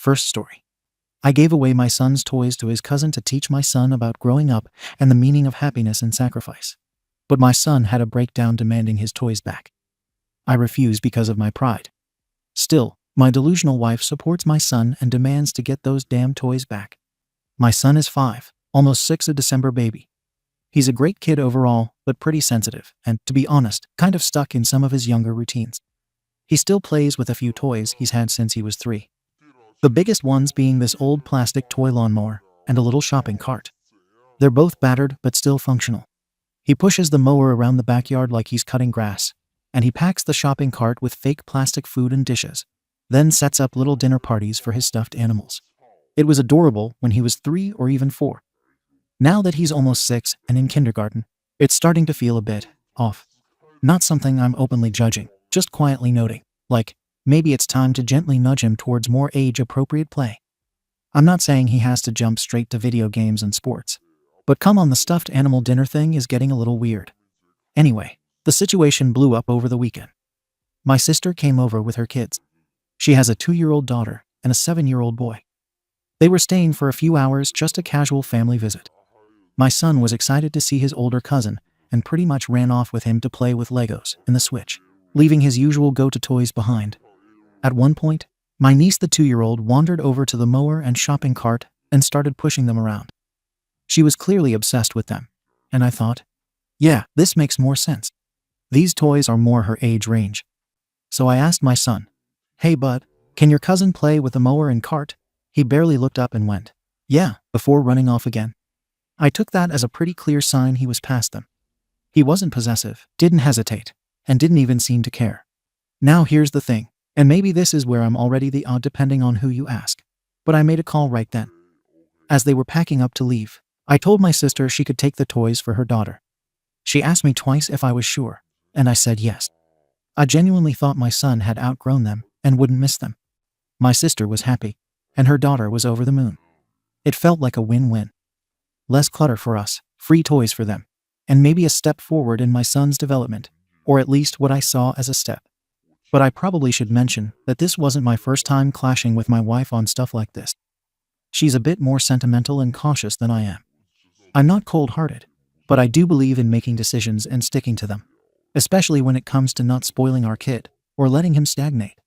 First story. I gave away my son's toys to his cousin to teach my son about growing up and the meaning of happiness and sacrifice. But my son had a breakdown demanding his toys back. I refused because of my pride. Still, my delusional wife supports my son and demands to get those damn toys back. My son is 5, almost 6, a December baby. He's a great kid overall, but pretty sensitive and, to be honest, kind of stuck in some of his younger routines. He still plays with a few toys he's had since he was 3. The biggest ones being this old plastic toy lawnmower and a little shopping cart. They're both battered but still functional. He pushes the mower around the backyard like he's cutting grass, and he packs the shopping cart with fake plastic food and dishes, then sets up little dinner parties for his stuffed animals. It was adorable when he was 3 or even 4. Now that he's almost 6 and in kindergarten, it's starting to feel a bit off. Not something I'm openly judging, just quietly noting, like, maybe it's time to gently nudge him towards more age-appropriate play. I'm not saying he has to jump straight to video games and sports, but come on, the stuffed animal dinner thing is getting a little weird. Anyway, the situation blew up over the weekend. My sister came over with her kids. She has a 2-year-old daughter and a 7-year-old boy. They were staying for a few hours, just a casual family visit. My son was excited to see his older cousin and pretty much ran off with him to play with Legos and the Switch, leaving his usual go-to toys behind. At one point, my niece, the 2-year-old, wandered over to the mower and shopping cart and started pushing them around. She was clearly obsessed with them, and I thought, yeah, this makes more sense. These toys are more her age range. So I asked my son, "Hey bud, can your cousin play with the mower and cart?" He barely looked up and went, "Yeah," before running off again. I took that as a pretty clear sign he was past them. He wasn't possessive, didn't hesitate, and didn't even seem to care. Now here's the thing, and maybe this is where I'm already the odd depending on who you ask, but I made a call right then. As they were packing up to leave, I told my sister she could take the toys for her daughter. She asked me twice if I was sure, and I said yes. I genuinely thought my son had outgrown them and wouldn't miss them. My sister was happy, and her daughter was over the moon. It felt like a win-win. Less clutter for us, free toys for them, and maybe a step forward in my son's development, or at least what I saw as a step. But I probably should mention that this wasn't my first time clashing with my wife on stuff like this. She's a bit more sentimental and cautious than I am. I'm not cold-hearted, but I do believe in making decisions and sticking to them, especially when it comes to not spoiling our kid or letting him stagnate.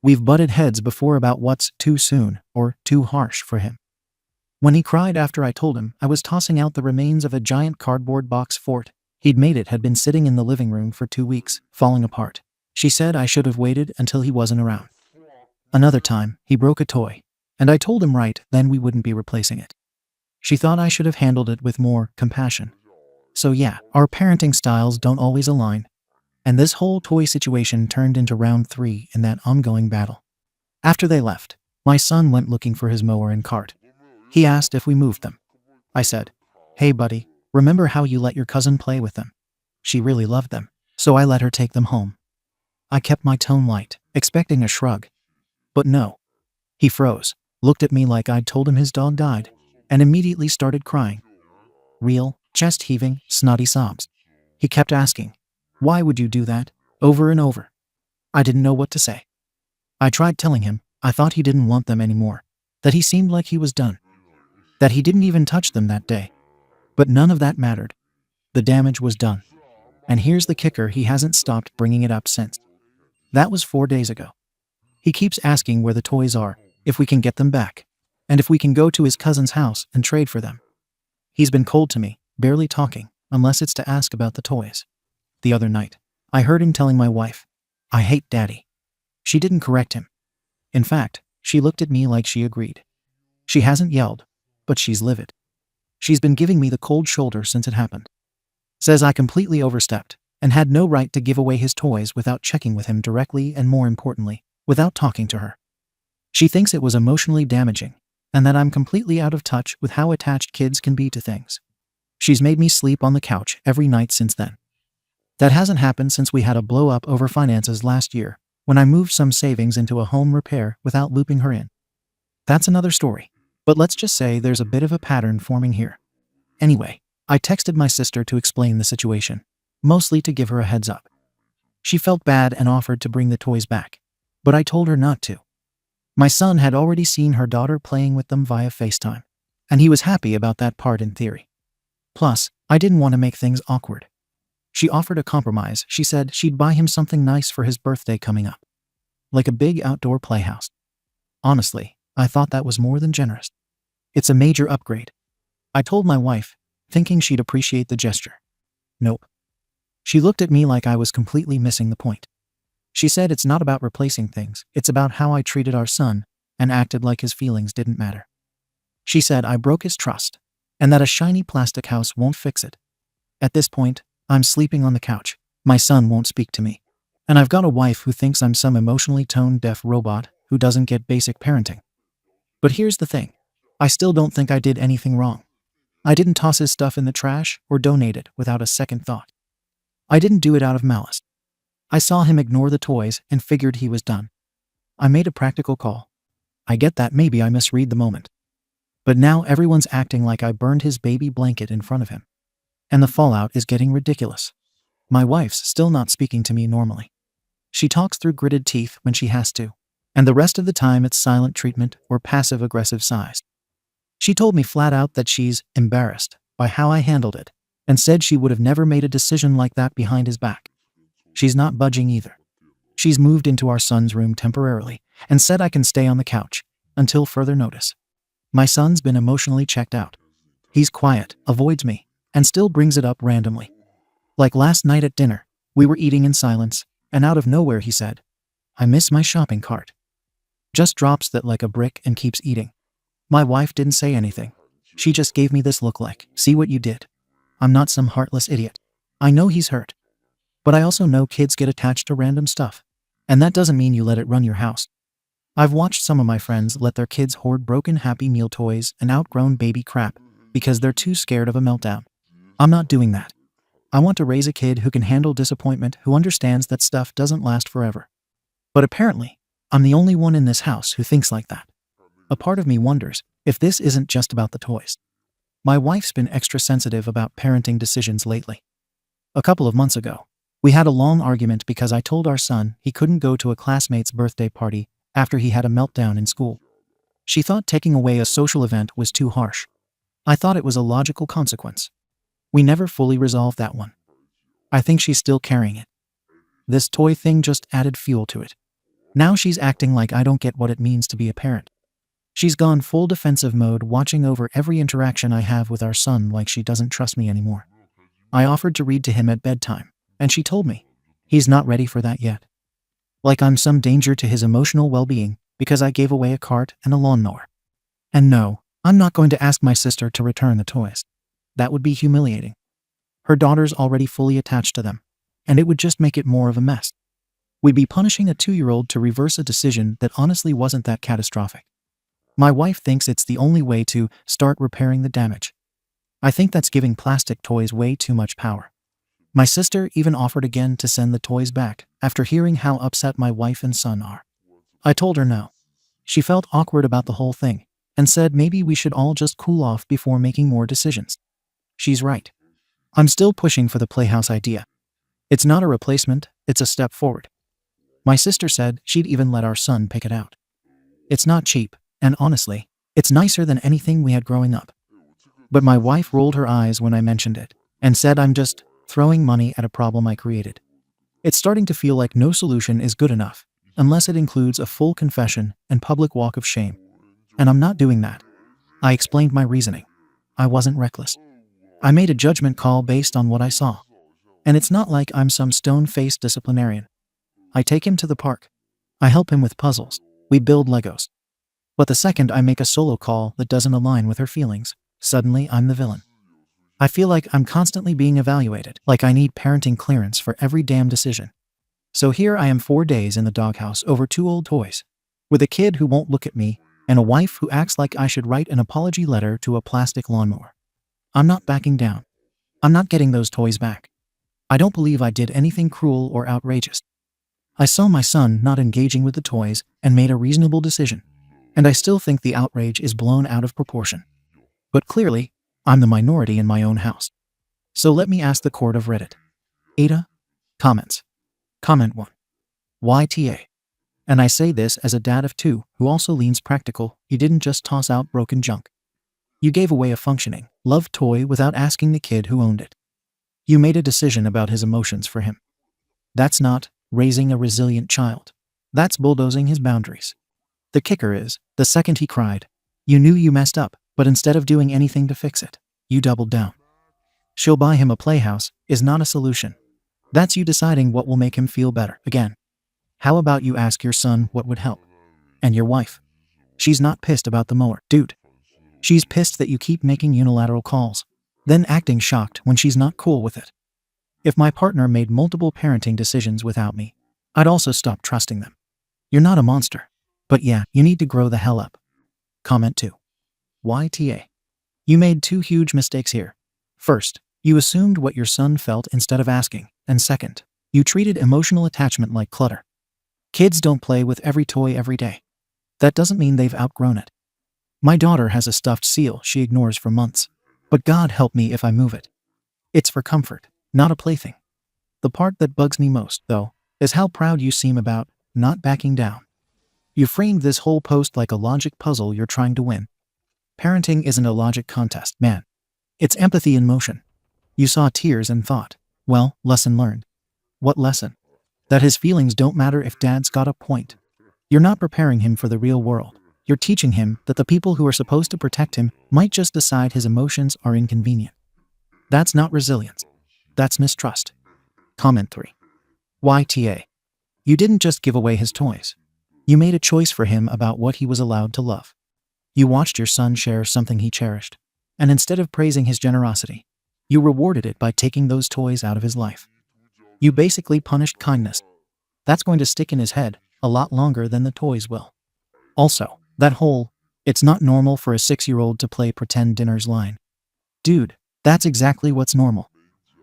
We've butted heads before about what's too soon or too harsh for him. When he cried after I told him I was tossing out the remains of a giant cardboard box fort he'd made, it had been sitting in the living room for 2 weeks, falling apart. She said I should have waited until he wasn't around. Another time, he broke a toy, and I told him right then we wouldn't be replacing it. She thought I should have handled it with more compassion. So yeah, our parenting styles don't always align, and this whole toy situation turned into round 3 in that ongoing battle. After they left, my son went looking for his mower and cart. He asked if we moved them. I said, "Hey buddy, remember how you let your cousin play with them? She really loved them, so I let her take them home." I kept my tone light, expecting a shrug. But no. He froze, looked at me like I'd told him his dog died, and immediately started crying. Real, chest-heaving, snotty sobs. He kept asking, "Why would you do that?" over and over. I didn't know what to say. I tried telling him I thought he didn't want them anymore, that he seemed like he was done, that he didn't even touch them that day. But none of that mattered. The damage was done. And here's the kicker, he hasn't stopped bringing it up since. That was 4 days ago. He keeps asking where the toys are, if we can get them back, and if we can go to his cousin's house and trade for them. He's been cold to me, barely talking, unless it's to ask about the toys. The other night, I heard him telling my wife, "I hate Daddy." She didn't correct him. In fact, she looked at me like she agreed. She hasn't yelled, but she's livid. She's been giving me the cold shoulder since it happened. Says I completely overstepped and had no right to give away his toys without checking with him directly and, more importantly, without talking to her. She thinks it was emotionally damaging and that I'm completely out of touch with how attached kids can be to things. She's made me sleep on the couch every night since then. That hasn't happened since we had a blow-up over finances last year, when I moved some savings into a home repair without looping her in. That's another story, but let's just say there's a bit of a pattern forming here. Anyway, I texted my sister to explain the situation, mostly to give her a heads up. She felt bad and offered to bring the toys back, but I told her not to. My son had already seen her daughter playing with them via FaceTime, and he was happy about that part in theory. Plus, I didn't want to make things awkward. She offered a compromise. She said she'd buy him something nice for his birthday coming up, like a big outdoor playhouse. Honestly, I thought that was more than generous. It's a major upgrade. I told my wife, thinking she'd appreciate the gesture. Nope. She looked at me like I was completely missing the point. She said it's not about replacing things, it's about how I treated our son and acted like his feelings didn't matter. She said I broke his trust, and that a shiny plastic house won't fix it. At this point, I'm sleeping on the couch. My son won't speak to me. And I've got a wife who thinks I'm some emotionally tone-deaf robot who doesn't get basic parenting. But here's the thing. I still don't think I did anything wrong. I didn't toss his stuff in the trash or donate it without a second thought. I didn't do it out of malice. I saw him ignore the toys and figured he was done. I made a practical call. I get that maybe I misread the moment. But now everyone's acting like I burned his baby blanket in front of him. And the fallout is getting ridiculous. My wife's still not speaking to me normally. She talks through gritted teeth when she has to, and the rest of the time it's silent treatment or passive-aggressive sighs. She told me flat out that she's embarrassed by how I handled it, and said she would have never made a decision like that behind his back. She's not budging either. She's moved into our son's room temporarily and said I can stay on the couch until further notice. My son's been emotionally checked out. He's quiet, avoids me, and still brings it up randomly. Like last night at dinner, we were eating in silence, and out of nowhere he said, "I miss my shopping cart." Just drops that like a brick and keeps eating. My wife didn't say anything. She just gave me this look like, "See what you did?" I'm not some heartless idiot. I know he's hurt. But I also know kids get attached to random stuff. And that doesn't mean you let it run your house. I've watched some of my friends let their kids hoard broken Happy Meal toys and outgrown baby crap because they're too scared of a meltdown. I'm not doing that. I want to raise a kid who can handle disappointment, who understands that stuff doesn't last forever. But apparently, I'm the only one in this house who thinks like that. A part of me wonders if this isn't just about the toys. My wife's been extra sensitive about parenting decisions lately. A couple of months ago, we had a long argument because I told our son he couldn't go to a classmate's birthday party after he had a meltdown in school. She thought taking away a social event was too harsh. I thought it was a logical consequence. We never fully resolved that one. I think she's still carrying it. This toy thing just added fuel to it. Now she's acting like I don't get what it means to be a parent. She's gone full defensive mode, watching over every interaction I have with our son like she doesn't trust me anymore. I offered to read to him at bedtime, and she told me he's not ready for that yet. Like I'm some danger to his emotional well-being because I gave away a cart and a lawnmower. And no, I'm not going to ask my sister to return the toys. That would be humiliating. Her daughter's already fully attached to them, and it would just make it more of a mess. We'd be punishing a 2-year-old to reverse a decision that honestly wasn't that catastrophic. My wife thinks it's the only way to start repairing the damage. I think that's giving plastic toys way too much power. My sister even offered again to send the toys back after hearing how upset my wife and son are. I told her no. She felt awkward about the whole thing and said maybe we should all just cool off before making more decisions. She's right. I'm still pushing for the playhouse idea. It's not a replacement, it's a step forward. My sister said she'd even let our son pick it out. It's not cheap, and honestly, it's nicer than anything we had growing up. But my wife rolled her eyes when I mentioned it and said I'm just throwing money at a problem I created. It's starting to feel like no solution is good enough unless it includes a full confession and public walk of shame. And I'm not doing that. I explained my reasoning. I wasn't reckless. I made a judgment call based on what I saw. And it's not like I'm some stone-faced disciplinarian. I take him to the park. I help him with puzzles. We build Legos. But the second I make a solo call that doesn't align with her feelings, suddenly I'm the villain. I feel like I'm constantly being evaluated, like I need parenting clearance for every damn decision. So here I am 4 days in the doghouse over 2 old toys, with a kid who won't look at me, and a wife who acts like I should write an apology letter to a plastic lawnmower. I'm not backing down. I'm not getting those toys back. I don't believe I did anything cruel or outrageous. I saw my son not engaging with the toys and made a reasonable decision, and I still think the outrage is blown out of proportion. But clearly, I'm the minority in my own house. So let me ask the court of Reddit. Ada? Comments. Comment 1. YTA. And I say this as a dad of two who also leans practical. You didn't just toss out broken junk. You gave away a functioning, loved toy without asking the kid who owned it. You made a decision about his emotions for him. That's not raising a resilient child. That's bulldozing his boundaries. The kicker is, the second he cried, you knew you messed up, but instead of doing anything to fix it, you doubled down. She'll buy him a playhouse is not a solution. That's you deciding what will make him feel better. Again, how about you ask your son what would help? And your wife? She's not pissed about the mower, dude. She's pissed that you keep making unilateral calls, then acting shocked when she's not cool with it. If my partner made multiple parenting decisions without me, I'd also stop trusting them. You're not a monster. But yeah, you need to grow the hell up. Comment 2. YTA. You made two huge mistakes here. First, you assumed what your son felt instead of asking. And second, you treated emotional attachment like clutter. Kids don't play with every toy every day. That doesn't mean they've outgrown it. My daughter has a stuffed seal she ignores for months. But God help me if I move it. It's for comfort, not a plaything. The part that bugs me most, though, is how proud you seem about not backing down. You framed this whole post like a logic puzzle you're trying to win. Parenting isn't a logic contest, man. It's empathy in motion. You saw tears and thought, well, lesson learned. What lesson? That his feelings don't matter if dad's got a point. You're not preparing him for the real world. You're teaching him that the people who are supposed to protect him might just decide his emotions are inconvenient. That's not resilience. That's mistrust. Comment 3. YTA. You didn't just give away his toys. You made a choice for him about what he was allowed to love. You watched your son share something he cherished, and instead of praising his generosity, you rewarded it by taking those toys out of his life. You basically punished kindness. That's going to stick in his head a lot longer than the toys will. Also, that whole, it's not normal for a 6-year-old to play pretend dinners line. Dude, that's exactly what's normal.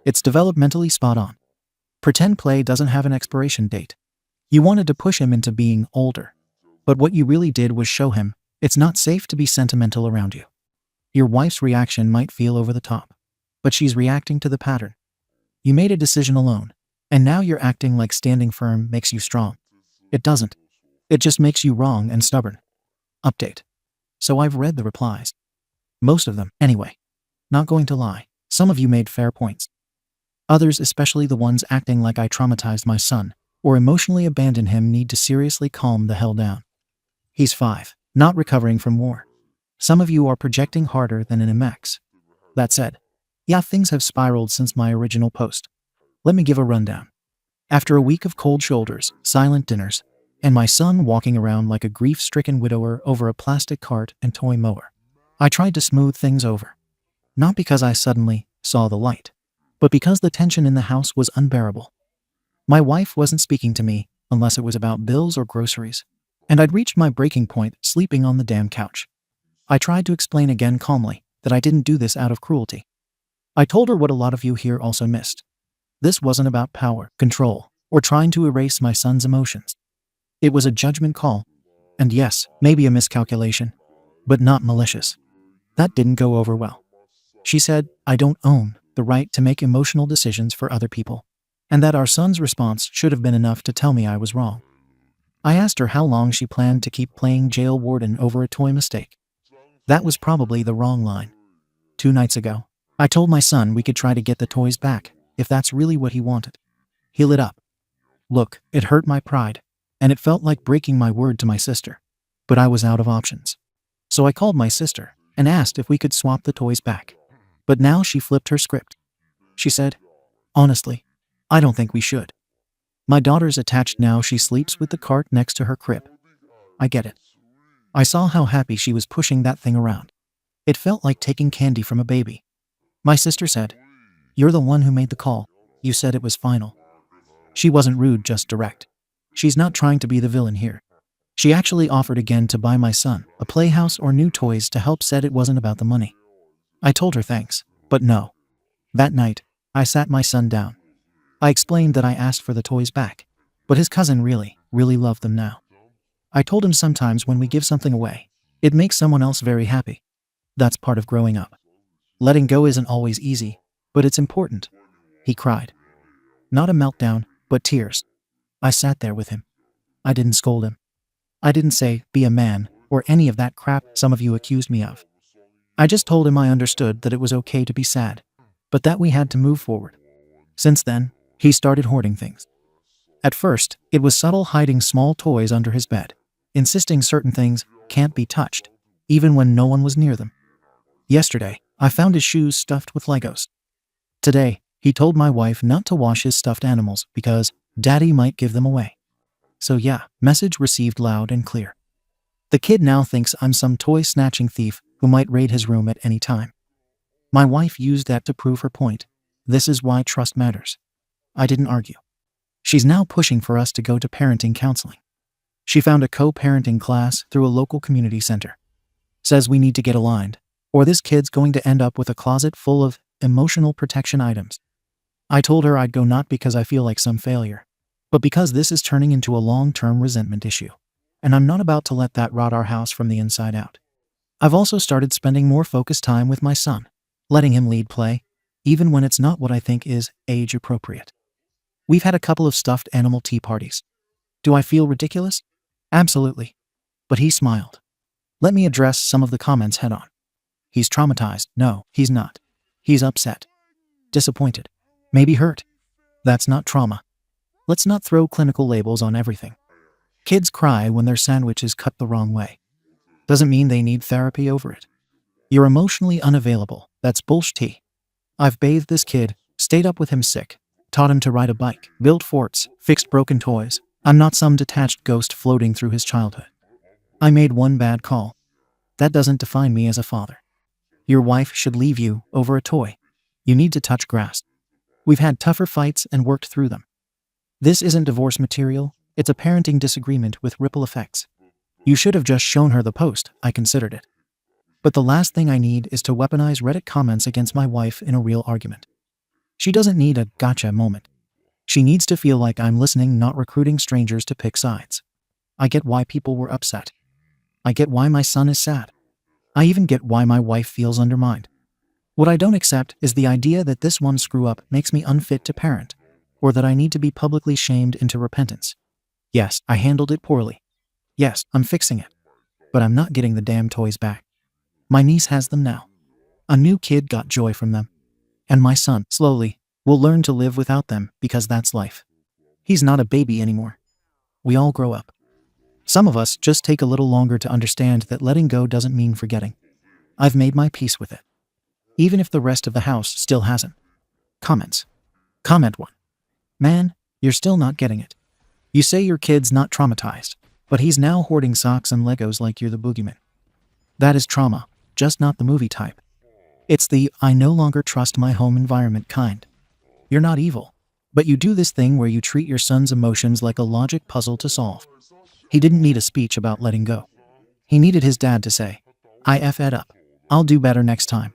It's developmentally spot on. Pretend play doesn't have an expiration date. You wanted to push him into being older. But what you really did was show him it's not safe to be sentimental around you. Your wife's reaction might feel over the top, but she's reacting to the pattern. You made a decision alone, and now you're acting like standing firm makes you strong. It doesn't. It just makes you wrong and stubborn. Update. So I've read the replies. Most of them, anyway. Not going to lie, some of you made fair points. Others, especially the ones acting like I traumatized my son or emotionally abandoned him, need to seriously calm the hell down. He's 5, not recovering from war. Some of you are projecting harder than an MX. That said, yeah, things have spiraled since my original post. Let me give a rundown. After a week of cold shoulders, silent dinners, and my son walking around like a grief-stricken widower over a plastic cart and toy mower, I tried to smooth things over. Not because I suddenly saw the light, but because the tension in the house was unbearable. My wife wasn't speaking to me unless it was about bills or groceries, and I'd reached my breaking point sleeping on the damn couch. I tried to explain again calmly that I didn't do this out of cruelty. I told her what a lot of you here also missed. This wasn't about power, control, or trying to erase my son's emotions. It was a judgment call, and yes, maybe a miscalculation, but not malicious. That didn't go over well. She said, I don't own the right to make emotional decisions for other people, and that our son's response should have been enough to tell me I was wrong. I asked her how long she planned to keep playing jail warden over a toy mistake. That was probably the wrong line. 2 nights ago, I told my son we could try to get the toys back, if that's really what he wanted. He lit up. Look, it hurt my pride, and it felt like breaking my word to my sister, but I was out of options. So I called my sister and asked if we could swap the toys back. But now she flipped her script. She said, honestly, I don't think we should. My daughter's attached now. She sleeps with the cart next to her crib. I get it. I saw how happy she was pushing that thing around. It felt like taking candy from a baby. My sister said, you're the one who made the call. You said it was final. She wasn't rude, just direct. She's not trying to be the villain here. She actually offered again to buy my son a playhouse or new toys to help, said it wasn't about the money. I told her thanks, but no. That night, I sat my son down. I explained that I asked for the toys back, but his cousin really loved them now. I told him sometimes when we give something away, it makes someone else very happy. That's part of growing up. Letting go isn't always easy, but it's important. He cried. Not a meltdown, but tears. I sat there with him. I didn't scold him. I didn't say, be a man, or any of that crap some of you accused me of. I just told him I understood that it was okay to be sad, but that we had to move forward. Since then, he started hoarding things. At first, it was subtle, hiding small toys under his bed, insisting certain things can't be touched, even when no one was near them. Yesterday, I found his shoes stuffed with Legos. Today, he told my wife not to wash his stuffed animals because Daddy might give them away. So yeah, message received loud and clear. The kid now thinks I'm some toy-snatching thief who might raid his room at any time. My wife used that to prove her point. This is why trust matters. I didn't argue. She's now pushing for us to go to parenting counseling. She found a co-parenting class through a local community center. Says we need to get aligned, or this kid's going to end up with a closet full of emotional protection items. I told her I'd go not because I feel like some failure, but because this is turning into a long-term resentment issue, and I'm not about to let that rot our house from the inside out. I've also started spending more focused time with my son, letting him lead play, even when it's not what I think is age appropriate. We've had a couple of stuffed animal tea parties. Do I feel ridiculous? Absolutely. But he smiled. Let me address some of the comments head on. He's traumatized. No, he's not. He's upset. Disappointed. Maybe hurt. That's not trauma. Let's not throw clinical labels on everything. Kids cry when their sandwich is cut the wrong way. Doesn't mean they need therapy over it. You're emotionally unavailable. That's bullshit. I've bathed this kid, stayed up with him sick, taught him to ride a bike, built forts, fixed broken toys. I'm not some detached ghost floating through his childhood. I made one bad call. That doesn't define me as a father. Your wife should leave you over a toy. You need to touch grass. We've had tougher fights and worked through them. This isn't divorce material, it's a parenting disagreement with ripple effects. You should have just shown her the post, I considered it. But the last thing I need is to weaponize Reddit comments against my wife in a real argument. She doesn't need a gotcha moment. She needs to feel like I'm listening, not recruiting strangers to pick sides. I get why people were upset. I get why my son is sad. I even get why my wife feels undermined. What I don't accept is the idea that this one screw-up makes me unfit to parent, or that I need to be publicly shamed into repentance. Yes, I handled it poorly. Yes, I'm fixing it. But I'm not getting the damn toys back. My niece has them now. A new kid got joy from them. And my son, slowly, will learn to live without them because that's life. He's not a baby anymore. We all grow up. Some of us just take a little longer to understand that letting go doesn't mean forgetting. I've made my peace with it. Even if the rest of the house still hasn't. Comments. Comment 1. Man, you're still not getting it. You say your kid's not traumatized, but he's now hoarding socks and Legos like you're the boogeyman. That is trauma, just not the movie type. It's the I no longer trust my home environment kind. You're not evil, but you do this thing where you treat your son's emotions like a logic puzzle to solve. He didn't need a speech about letting go. He needed his dad to say, I F it up. I'll do better next time.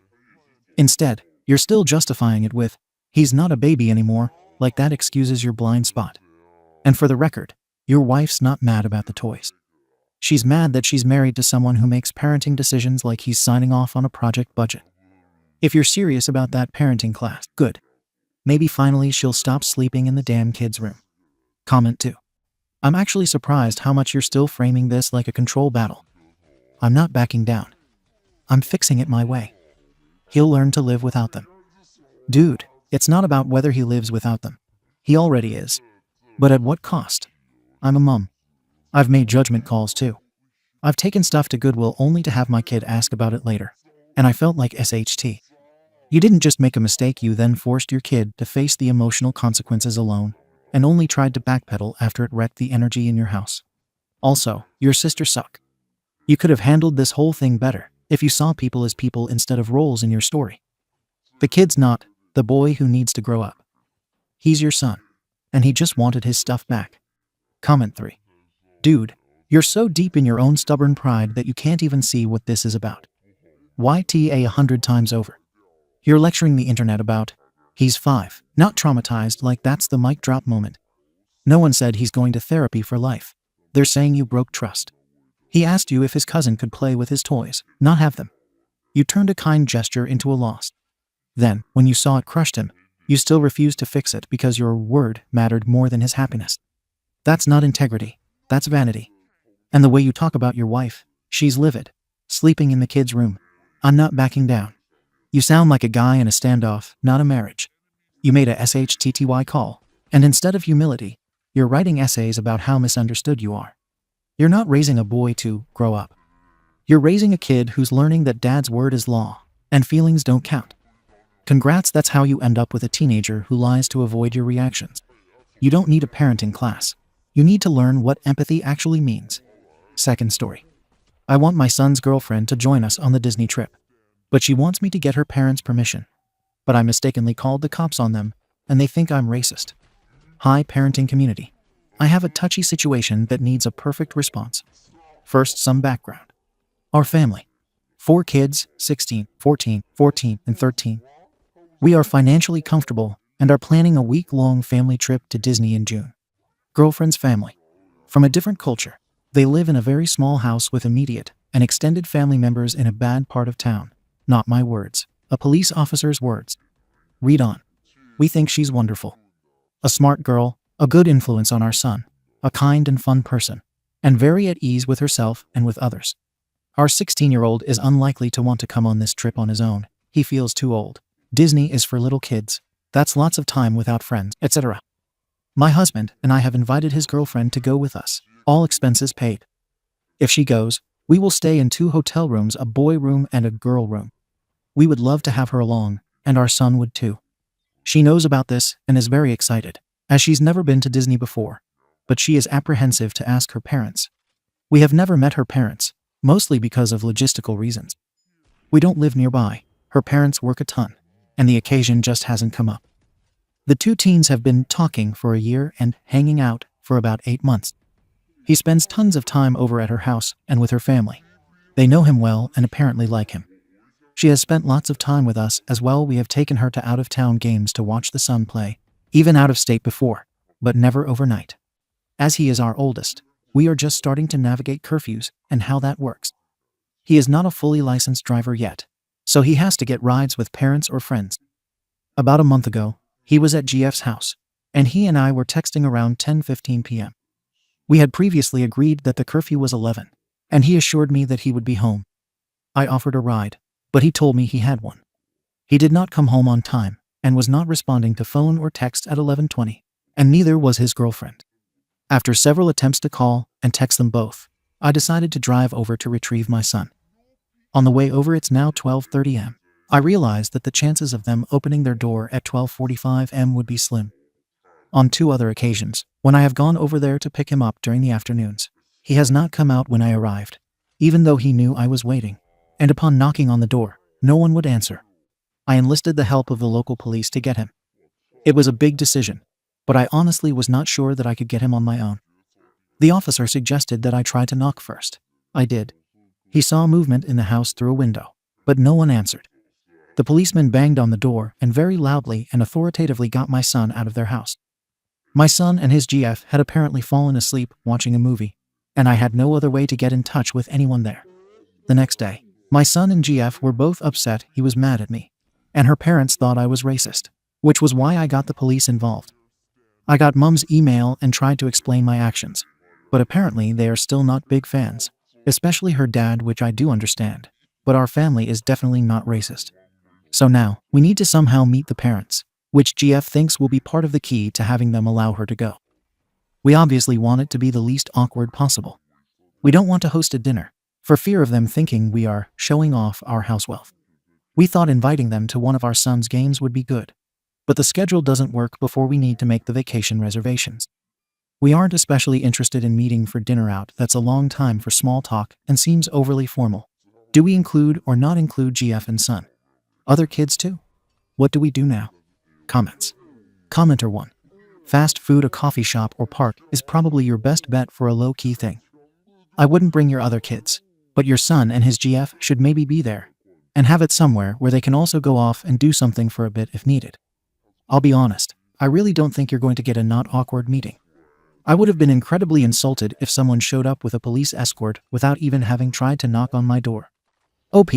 Instead, you're still justifying it with, he's not a baby anymore, like that excuses your blind spot. And for the record, your wife's not mad about the toys. She's mad that she's married to someone who makes parenting decisions like he's signing off on a project budget. If you're serious about that parenting class, good. Maybe finally she'll stop sleeping in the damn kid's room. Comment 2. I'm actually surprised how much you're still framing this like a control battle. I'm not backing down. I'm fixing it my way. He'll learn to live without them. Dude, it's not about whether he lives without them. He already is. But at what cost? I'm a mom. I've made judgment calls too. I've taken stuff to Goodwill only to have my kid ask about it later. And I felt like SHT. You didn't just make a mistake, you then forced your kid to face the emotional consequences alone, and only tried to backpedal after it wrecked the energy in your house. Also, your sisters suck. You could have handled this whole thing better if you saw people as people instead of roles in your story. The kid's not the boy who needs to grow up. He's your son, and he just wanted his stuff back. Comment 3. Dude, you're so deep in your own stubborn pride that you can't even see what this is about. YTA 100 times over. You're lecturing the internet about, he's 5, not traumatized, like that's the mic drop moment. No one said he's going to therapy for life. They're saying you broke trust. He asked you if his cousin could play with his toys, not have them. You turned a kind gesture into a loss. Then, when you saw it crushed him, you still refused to fix it because your word mattered more than his happiness. That's not integrity. That's vanity. And the way you talk about your wife, she's livid. Sleeping in the kid's room. I'm not backing down. You sound like a guy in a standoff, not a marriage. You made a SHTTY call, and instead of humility, you're writing essays about how misunderstood you are. You're not raising a boy to grow up. You're raising a kid who's learning that dad's word is law, and feelings don't count. Congrats, that's how you end up with a teenager who lies to avoid your reactions. You don't need a parenting class. You need to learn what empathy actually means. Second story. I want my son's girlfriend to join us on the Disney trip, but she wants me to get her parents' permission. But I mistakenly called the cops on them, and they think I'm racist. Hi, parenting community. I have a touchy situation that needs a perfect response. First, some background. Our family. 4 kids, 16, 14, and 13. We are financially comfortable and are planning a week-long family trip to Disney in June. Girlfriend's family. From a different culture. They live in a very small house with immediate and extended family members in a bad part of town. Not my words. A police officer's words. Read on. We think she's wonderful. A smart girl, a good influence on our son, a kind and fun person, and very at ease with herself and with others. Our 16-year-old is unlikely to want to come on this trip on his own. He feels too old. Disney is for little kids. That's lots of time without friends, etc. My husband and I have invited his girlfriend to go with us. All expenses paid. If she goes, we will stay in 2 hotel rooms, a boy room and a girl room. We would love to have her along, and our son would too. She knows about this and is very excited, as she's never been to Disney before, but she is apprehensive to ask her parents. We have never met her parents, mostly because of logistical reasons. We don't live nearby, her parents work a ton, and the occasion just hasn't come up. The 2 teens have been talking for a year and hanging out for about 8 months. He spends tons of time over at her house and with her family. They know him well and apparently like him. She has spent lots of time with us as well. We have taken her to out-of-town games to watch the son play, even out of state before, but never overnight. As he is our oldest, we are just starting to navigate curfews and how that works. He is not a fully licensed driver yet, so he has to get rides with parents or friends. About a month ago, he was at GF's house, and he and I were texting around 10:15 p.m. We had previously agreed that the curfew was 11, and he assured me that he would be home. I offered a ride, but he told me he had one. He did not come home on time, and was not responding to phone or text at 11:20, and neither was his girlfriend. After several attempts to call and text them both, I decided to drive over to retrieve my son. On the way over, it's now 12:30 am. I realized that the chances of them opening their door at 12:45 am would be slim. On 2 other occasions, when I have gone over there to pick him up during the afternoons, he has not come out when I arrived, even though he knew I was waiting, and upon knocking on the door, no one would answer. I enlisted the help of the local police to get him. It was a big decision, but I honestly was not sure that I could get him on my own. The officer suggested that I try to knock first. I did. He saw movement in the house through a window, but no one answered. The policeman banged on the door and very loudly and authoritatively got my son out of their house. My son and his GF had apparently fallen asleep watching a movie, and I had no other way to get in touch with anyone there. The next day, my son and GF were both upset. He was mad at me, and her parents thought I was racist, which was why I got the police involved. I got Mom's email and tried to explain my actions, but apparently they are still not big fans, especially her dad, which I do understand, but our family is definitely not racist. So now, we need to somehow meet the parents, which GF thinks will be part of the key to having them allow her to go. We obviously want it to be the least awkward possible. We don't want to host a dinner, for fear of them thinking we are showing off our house wealth. We thought inviting them to one of our son's games would be good, but the schedule doesn't work before we need to make the vacation reservations. We aren't especially interested in meeting for dinner out. That's a long time for small talk and seems overly formal. Do we include or not include GF and son? Other kids too? What do we do now? Comments. Commenter 1. Fast food, a coffee shop or park is probably your best bet for a low-key thing. I wouldn't bring your other kids, but your son and his GF should maybe be there, and have it somewhere where they can also go off and do something for a bit if needed. I'll be honest, I really don't think you're going to get a not awkward meeting. I would have been incredibly insulted if someone showed up with a police escort without even having tried to knock on my door. OP,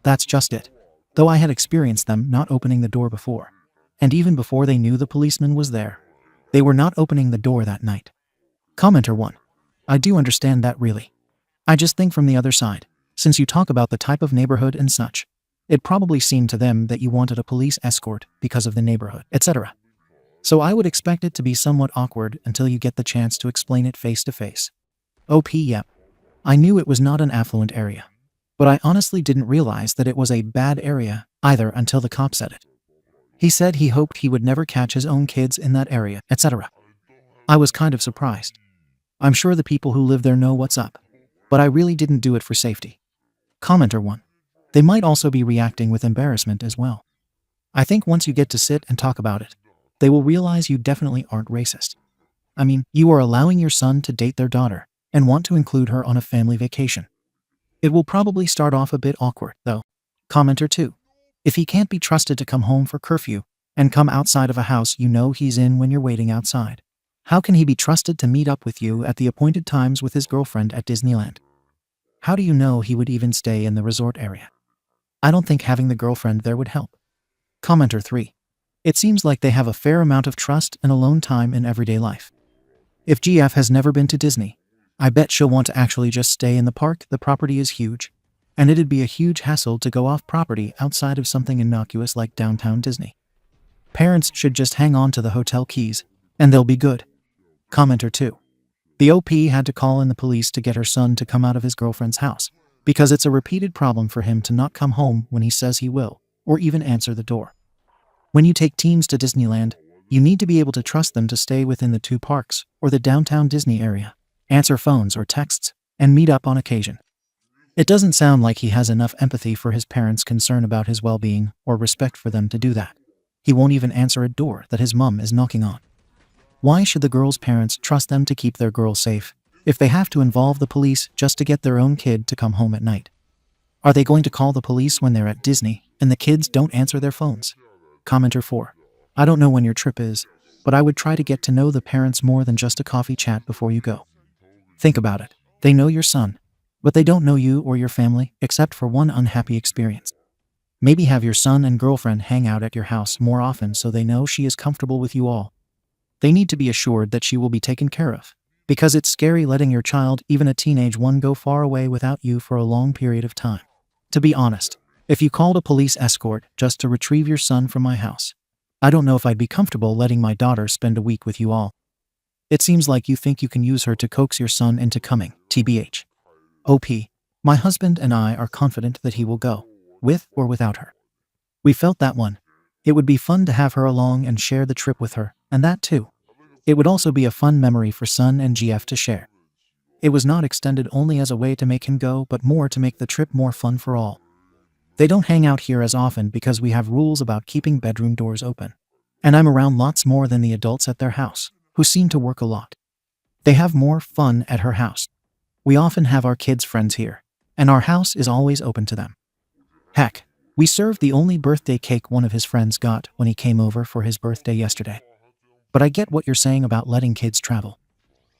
that's just it. Though I had experienced them not opening the door before. And even before they knew the policeman was there. They were not opening the door that night. Commenter 1. I do understand that really. I just think from the other side, since you talk about the type of neighborhood and such, it probably seemed to them that you wanted a police escort because of the neighborhood, etc. So I would expect it to be somewhat awkward until you get the chance to explain it face to face. Yep. I knew it was not an affluent area. But I honestly didn't realize that it was a bad area either until the cop said it. He said he hoped he would never catch his own kids in that area, etc. I was kind of surprised. I'm sure the people who live there know what's up. But I really didn't do it for safety. Commenter 1. They might also be reacting with embarrassment as well. I think once you get to sit and talk about it, they will realize you definitely aren't racist. I mean, you are allowing your son to date their daughter and want to include her on a family vacation. It will probably start off a bit awkward, though. Commenter 2. If he can't be trusted to come home for curfew and come outside of a house you know he's in when you're waiting outside, how can he be trusted to meet up with you at the appointed times with his girlfriend at Disneyland? How do you know he would even stay in the resort area? I don't think having the girlfriend there would help. Commenter 3. It seems like they have a fair amount of trust and alone time in everyday life. If GF has never been to Disney, I bet she'll want to actually just stay in the park. The property is huge, and it'd be a huge hassle to go off property outside of something innocuous like downtown Disney. Parents should just hang on to the hotel keys, and they'll be good. Commenter 2. The OP had to call in the police to get her son to come out of his girlfriend's house, because it's a repeated problem for him to not come home when he says he will, or even answer the door. When you take teens to Disneyland, you need to be able to trust them to stay within the two parks or the downtown Disney area, answer phones or texts, and meet up on occasion. It doesn't sound like he has enough empathy for his parents' concern about his well-being or respect for them to do that. He won't even answer a door that his mom is knocking on. Why should the girl's parents trust them to keep their girl safe if they have to involve the police just to get their own kid to come home at night? Are they going to call the police when they're at Disney and the kids don't answer their phones? Commenter 4. I don't know when your trip is, but I would try to get to know the parents more than just a coffee chat before you go. Think about it. They know your son, but they don't know you or your family except for one unhappy experience. Maybe have your son and girlfriend hang out at your house more often so they know she is comfortable with you all. They need to be assured that she will be taken care of, because it's scary letting your child, even a teenage one, go far away without you for a long period of time. To be honest, if you called a police escort just to retrieve your son from my house, I don't know if I'd be comfortable letting my daughter spend a week with you all. It seems like you think you can use her to coax your son into coming, TBH. OP, my husband and I are confident that he will go, with or without her. We felt that one. It would be fun to have her along and share the trip with her, and that too. It would also be a fun memory for Son and GF to share. It was not extended only as a way to make him go, but more to make the trip more fun for all. They don't hang out here as often because we have rules about keeping bedroom doors open. And I'm around lots more than the adults at their house, who seem to work a lot. They have more fun at her house. We often have our kids' friends here, and our house is always open to them. Heck, we served the only birthday cake one of his friends got when he came over for his birthday yesterday. But I get what you're saying about letting kids travel.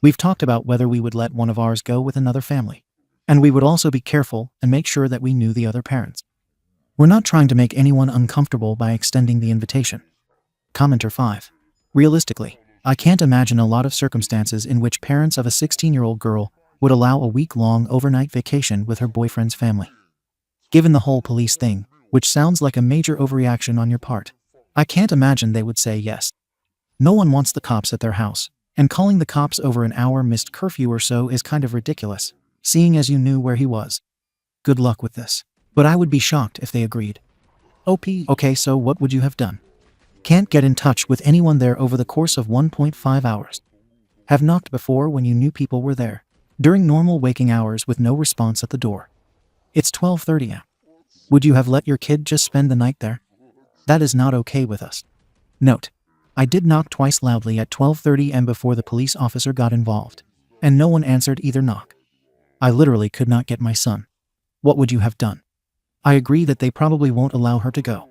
We've talked about whether we would let one of ours go with another family, and we would also be careful and make sure that we knew the other parents. We're not trying to make anyone uncomfortable by extending the invitation. Commenter 5. Realistically, I can't imagine a lot of circumstances in which parents of a 16-year-old girl would allow a week-long overnight vacation with her boyfriend's family. Given the whole police thing, which sounds like a major overreaction on your part, I can't imagine they would say yes. No one wants the cops at their house, and calling the cops over an hour missed curfew or so is kind of ridiculous, seeing as you knew where he was. Good luck with this. But I would be shocked if they agreed. OP. Okay, so what would you have done? Can't get in touch with anyone there over the course of 1.5 hours. Have knocked before when you knew people were there, during normal waking hours with no response at the door. It's 12:30 am. Would you have let your kid just spend the night there? That is not okay with us. Note: I did knock twice loudly at 12:30 am before the police officer got involved, and no one answered either knock. I literally could not get my son. What would you have done? I agree that they probably won't allow her to go.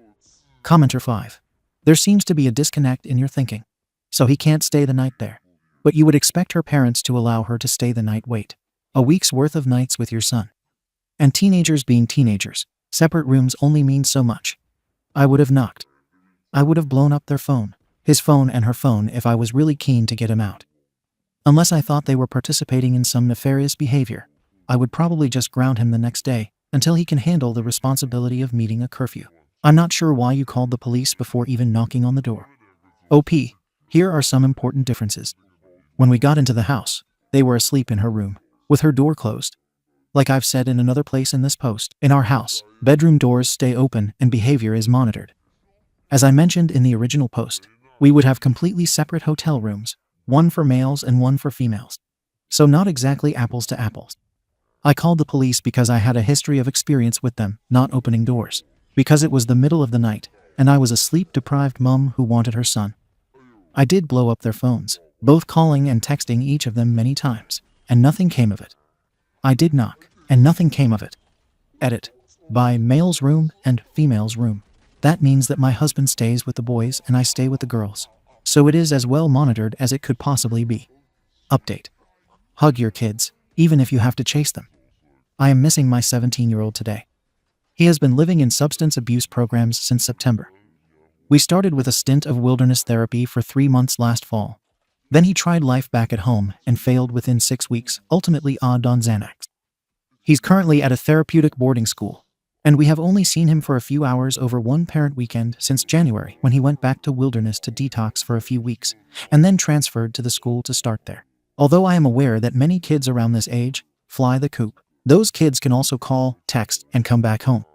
Commenter 5. There seems to be a disconnect in your thinking. So he can't stay the night there. But you would expect her parents to allow her to stay the night. Wait. A week's worth of nights with your son. And teenagers being teenagers, separate rooms only mean so much. I would have knocked. I would have blown up their phone, his phone and her phone, if I was really keen to get him out. Unless I thought they were participating in some nefarious behavior, I would probably just ground him the next day until he can handle the responsibility of meeting a curfew. I'm not sure why you called the police before even knocking on the door. OP, here are some important differences. When we got into the house, they were asleep in her room, with her door closed. Like I've said in another place in this post, in our house, bedroom doors stay open and behavior is monitored. As I mentioned in the original post, we would have completely separate hotel rooms, one for males and one for females. So not exactly apples to apples. I called the police because I had a history of experience with them not opening doors, because it was the middle of the night, and I was a sleep-deprived mom who wanted her son. I did blow up their phones, both calling and texting each of them many times, and nothing came of it. I did knock, and nothing came of it. Edit. By male's room and female's room. That means that my husband stays with the boys and I stay with the girls. So it is as well monitored as it could possibly be. Update. Hug your kids, even if you have to chase them. I am missing my 17-year-old today. He has been living in substance abuse programs since September. We started with a stint of wilderness therapy for 3 months last fall. Then he tried life back at home and failed within 6 weeks, ultimately on Xanax. He's currently at a therapeutic boarding school, and we have only seen him for a few hours over one parent weekend since January when he went back to wilderness to detox for a few weeks, and then transferred to the school to start there. Although I am aware that many kids around this age fly the coop, those kids can also call, text, and come back home.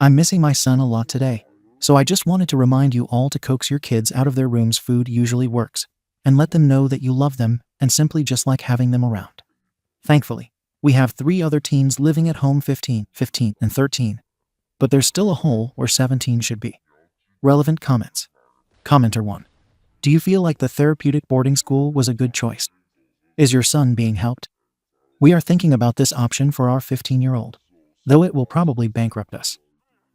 I'm missing my son a lot today, so I just wanted to remind you all to coax your kids out of their rooms. Food usually works, and let them know that you love them and simply just like having them around. Thankfully, we have 3 other teens living at home, 15, and 13. But there's still a hole where 17 should be. Relevant comments. Commenter 1. Do you feel like the therapeutic boarding school was a good choice? Is your son being helped? We are thinking about this option for our 15-year-old, though it will probably bankrupt us.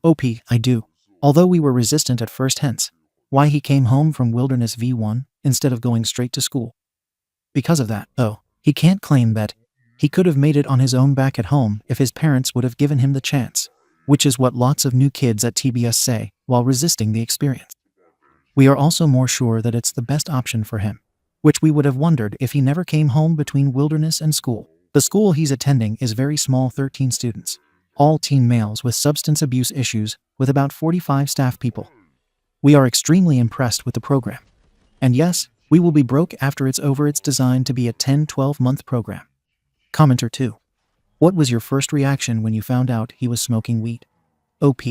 OP, I do. Although we were resistant at first, hence why he came home from Wilderness V1 instead of going straight to school. Because of that, though, he can't claim that he could have made it on his own back at home if his parents would have given him the chance, which is what lots of new kids at TBS say while resisting the experience. We are also more sure that it's the best option for him, which we would have wondered if he never came home between wilderness and school. The school he's attending is very small, 13 students, all teen males with substance abuse issues, with about 45 staff people. We are extremely impressed with the program. And yes, we will be broke after it's over. It's designed to be a 10-12 month program. Commenter 2. What was your first reaction when you found out he was smoking weed? OP.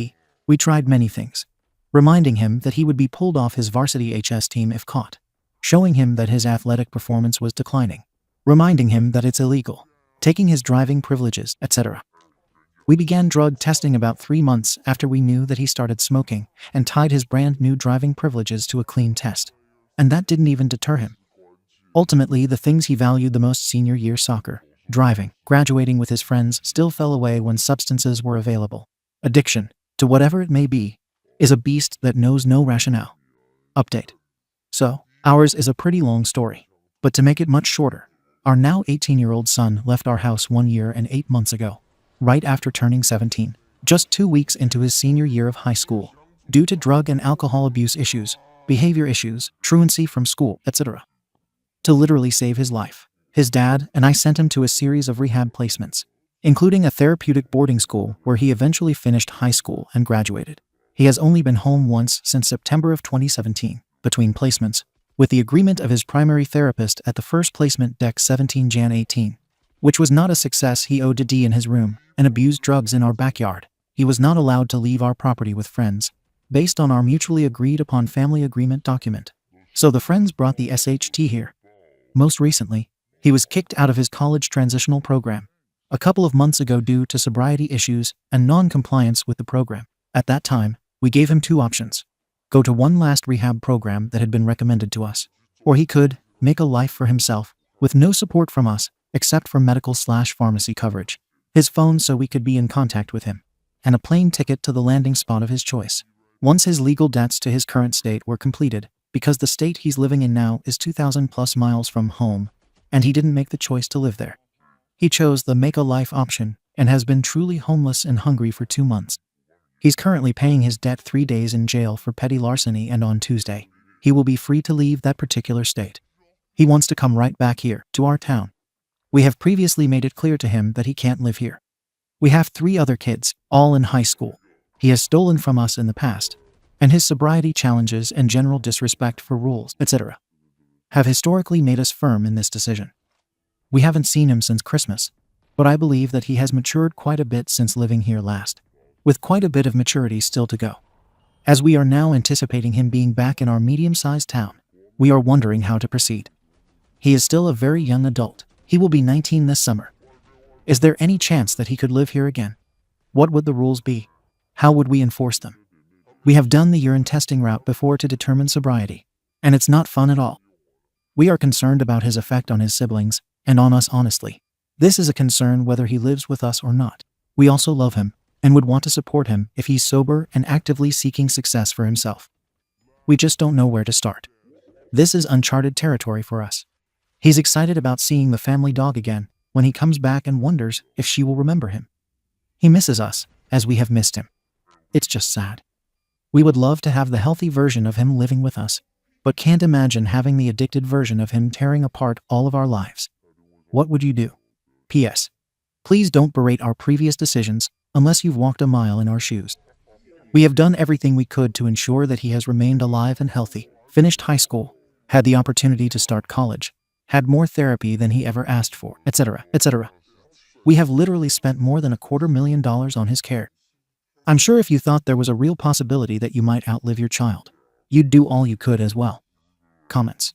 We tried many things. Reminding him that he would be pulled off his varsity HS team if caught. Showing him that his athletic performance was declining. Reminding him that it's illegal. Taking his driving privileges, etc. We began drug testing about 3 months after we knew that he started smoking and tied his brand new driving privileges to a clean test. And that didn't even deter him. Ultimately, the things he valued the most, senior year soccer, driving, graduating with his friends, still fell away when substances were available. Addiction, to whatever it may be, is a beast that knows no rationale. Update. So, ours is a pretty long story, but to make it much shorter, our now 18-year-old son left our house 1 year and 8 months ago, right after turning 17, just 2 weeks into his senior year of high school, due to drug and alcohol abuse issues, behavior issues, truancy from school, etc. To literally save his life, his dad and I sent him to a series of rehab placements, including a therapeutic boarding school where he eventually finished high school and graduated. He has only been home once since September of 2017, between placements, with the agreement of his primary therapist at the first placement Dec 17 Jan 18, which was not a success. He OD'd in his room and abused drugs in our backyard. He was not allowed to leave our property with friends, based on our mutually agreed upon family agreement document. So the friends brought the SHT here. Most recently, he was kicked out of his college transitional program a couple of months ago due to sobriety issues and non-compliance with the program. At that time, we gave him 2 options. Go to one last rehab program that had been recommended to us, or he could make a life for himself with no support from us except for medical/pharmacy coverage, his phone so we could be in contact with him, and a plane ticket to the landing spot of his choice. Once his legal debts to his current state were completed, because the state he's living in now is 2,000 plus miles from home, and he didn't make the choice to live there. He chose the make a life option and has been truly homeless and hungry for 2 months. He's currently paying his debt 3 days in jail for petty larceny, and on Tuesday, he will be free to leave that particular state. He wants to come right back here, to our town. We have previously made it clear to him that he can't live here. We have 3 other kids, all in high school. He has stolen from us in the past, and his sobriety challenges and general disrespect for rules, etc., have historically made us firm in this decision. We haven't seen him since Christmas, but I believe that he has matured quite a bit since living here last, with quite a bit of maturity still to go. As we are now anticipating him being back in our medium-sized town, we are wondering how to proceed. He is still a very young adult. He will be 19 this summer. Is there any chance that he could live here again? What would the rules be? How would we enforce them? We have done the urine testing route before to determine sobriety, and it's not fun at all. We are concerned about his effect on his siblings, and on us honestly. This is a concern whether he lives with us or not. We also love him, and would want to support him if he's sober and actively seeking success for himself. We just don't know where to start. This is uncharted territory for us. He's excited about seeing the family dog again when he comes back and wonders if she will remember him. He misses us, as we have missed him. It's just sad. We would love to have the healthy version of him living with us, but can't imagine having the addicted version of him tearing apart all of our lives. What would you do? P.S. Please don't berate our previous decisions unless you've walked a mile in our shoes. We have done everything we could to ensure that he has remained alive and healthy, finished high school, had the opportunity to start college, had more therapy than he ever asked for, etc., etc. We have literally spent more than $250,000 on his care. I'm sure if you thought there was a real possibility that you might outlive your child, you'd do all you could as well. Comments.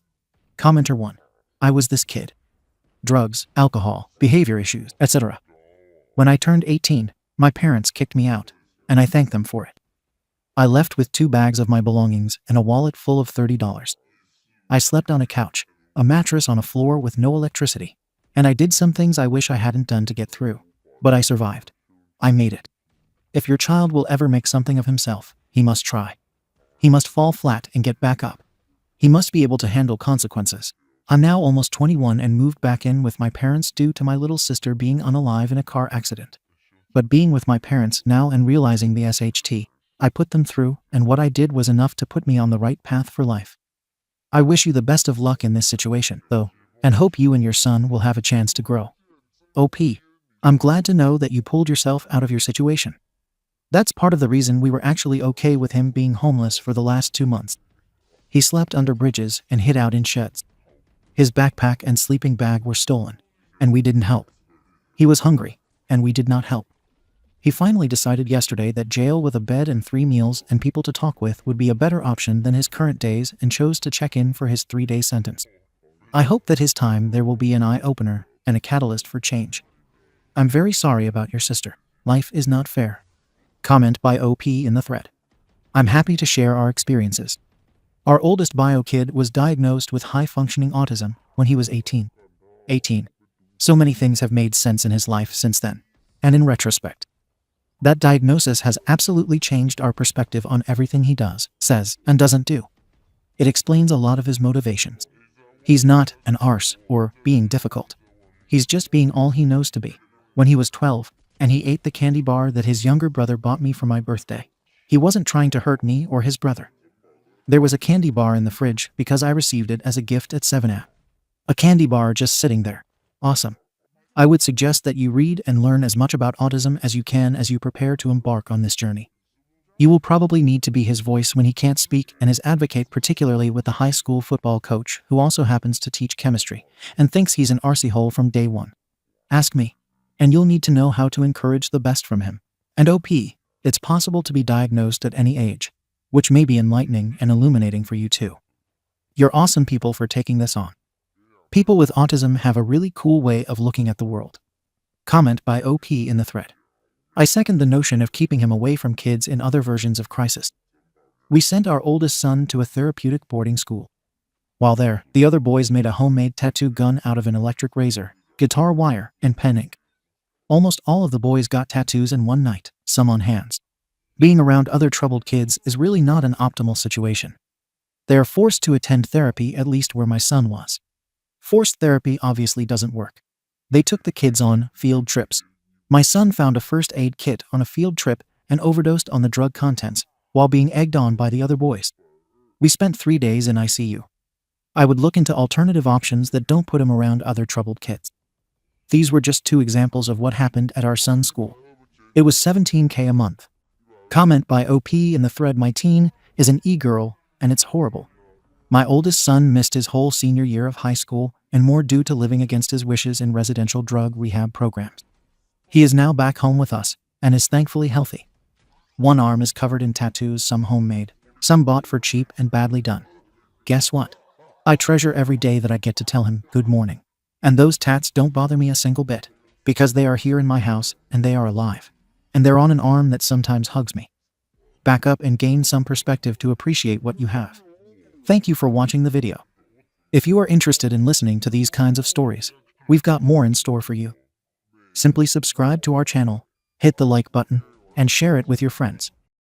Commenter 1. I was this kid. Drugs, alcohol, behavior issues, etc. When I turned 18, my parents kicked me out, and I thank them for it. I left with 2 bags of my belongings and a wallet full of $30. I slept on a couch, a mattress on a floor with no electricity, and I did some things I wish I hadn't done to get through, but I survived. I made it. If your child will ever make something of himself, he must try. He must fall flat and get back up. He must be able to handle consequences. I'm now almost 21 and moved back in with my parents due to my little sister being unalive in a car accident. But being with my parents now and realizing the SHT I put them through and what I did was enough to put me on the right path for life. I wish you the best of luck in this situation, though, and hope you and your son will have a chance to grow. OP. I'm glad to know that you pulled yourself out of your situation. That's part of the reason we were actually okay with him being homeless for the last 2 months. He slept under bridges and hid out in sheds. His backpack and sleeping bag were stolen, and we didn't help. He was hungry, and we did not help. He finally decided yesterday that jail with a bed and 3 meals and people to talk with would be a better option than his current days and chose to check in for his 3-day sentence. I hope that his time there will be an eye-opener and a catalyst for change. I'm very sorry about your sister. Life is not fair. Comment by OP in the thread. I'm happy to share our experiences. Our oldest bio kid was diagnosed with high-functioning autism when he was 18. So many things have made sense in his life since then, and in retrospect. That diagnosis has absolutely changed our perspective on everything he does, says, and doesn't do. It explains a lot of his motivations. He's not an arse or being difficult. He's just being all he knows to be. When he was 12, and he ate the candy bar that his younger brother bought me for my birthday, he wasn't trying to hurt me or his brother. There was a candy bar in the fridge because I received it as a gift at 7am. A candy bar just sitting there. Awesome. I would suggest that you read and learn as much about autism as you can as you prepare to embark on this journey. You will probably need to be his voice when he can't speak and his advocate, particularly with the high school football coach who also happens to teach chemistry and thinks he's an arsehole from day one. Ask me, and you'll need to know how to encourage the best from him. And OP, it's possible to be diagnosed at any age, which may be enlightening and illuminating for you too. You're awesome people for taking this on. People with autism have a really cool way of looking at the world. Comment by OP in the thread. I second the notion of keeping him away from kids in other versions of crisis. We sent our oldest son to a therapeutic boarding school. While there, the other boys made a homemade tattoo gun out of an electric razor, guitar wire, and pen ink. Almost all of the boys got tattoos in one night, some on hands. Being around other troubled kids is really not an optimal situation. They are forced to attend therapy, at least where my son was. Forced therapy obviously doesn't work. They took the kids on field trips. My son found a first aid kit on a field trip and overdosed on the drug contents while being egged on by the other boys. We spent 3 days in ICU. I would look into alternative options that don't put him around other troubled kids. These were just 2 examples of what happened at our son's school. It was $17K a month. Comment by OP in the thread, "My teen is an e-girl and it's horrible. My oldest son missed his whole senior year of high school and more due to living against his wishes in residential drug rehab programs. He is now back home with us and is thankfully healthy. One arm is covered in tattoos, some homemade, some bought for cheap and badly done. Guess what? I treasure every day that I get to tell him good morning. And those tats don't bother me a single bit, because they are here in my house and they are alive. And they're on an arm that sometimes hugs me. Back up and gain some perspective to appreciate what you have." Thank you for watching the video. If you are interested in listening to these kinds of stories, we've got more in store for you. Simply subscribe to our channel, hit the like button, and share it with your friends.